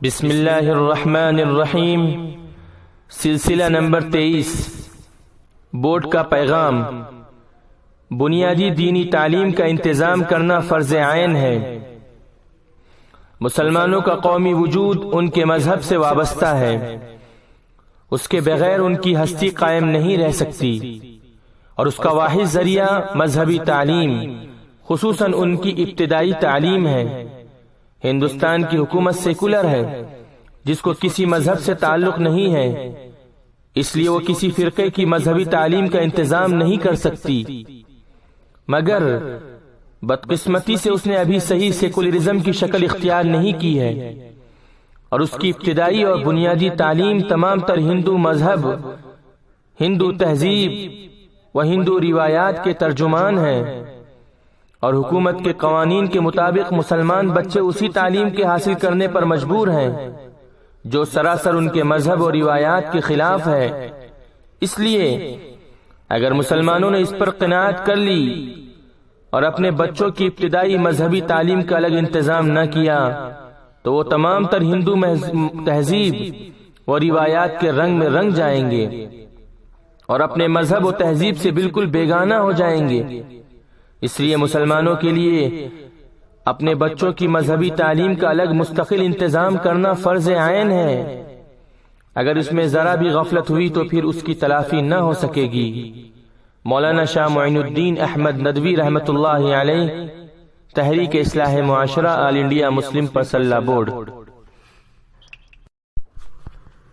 بسم اللہ الرحمن الرحیم۔ سلسلہ نمبر 23، بورڈ کا پیغام۔ بنیادی دینی تعلیم کا انتظام کرنا فرض عین ہے۔ مسلمانوں کا قومی وجود ان کے مذہب سے وابستہ ہے، اس کے بغیر ان کی ہستی قائم نہیں رہ سکتی، اور اس کا واحد ذریعہ مذہبی تعلیم، خصوصاً ان کی ابتدائی تعلیم ہے۔ ہندوستان کی حکومت سیکولر ہے، جس کو کسی مذہب سے تعلق نہیں ہے، اس لیے وہ کسی فرقے کی مذہبی تعلیم کا انتظام نہیں کر سکتی، مگر بدقسمتی سے اس نے ابھی صحیح سیکولرزم کی شکل اختیار نہیں کی ہے، اور اس کی ابتدائی اور بنیادی تعلیم تمام تر ہندو مذہب، ہندو تہذیب و ہندو روایات کے ترجمان ہیں، اور حکومت کے قوانین کے مطابق مسلمان بچے اسی تعلیم کے حاصل کرنے پر مجبور ہیں جو سراسر ان کے مذہب اور روایات کے خلاف ہے۔ اس لیے اگر مسلمانوں نے اس پر قناعت کر لی اور اپنے بچوں کی ابتدائی مذہبی تعلیم کا الگ انتظام نہ کیا تو وہ تمام تر ہندو تہذیب و روایات کے رنگ میں رنگ جائیں گے اور اپنے مذہب و تہذیب سے بالکل بیگانہ ہو جائیں گے۔ اس لیے مسلمانوں کے لیے اپنے بچوں کی مذہبی تعلیم کا الگ مستقل انتظام کرنا فرض عین ہے۔ اگر اس میں ذرا بھی غفلت ہوئی تو پھر اس کی تلافی نہ ہو سکے گی۔ مولانا شاہ معین الدین احمد ندوی رحمۃ اللہ علیہ، تحریک اصلاح معاشرہ، آل انڈیا مسلم پرسلہ بورڈ۔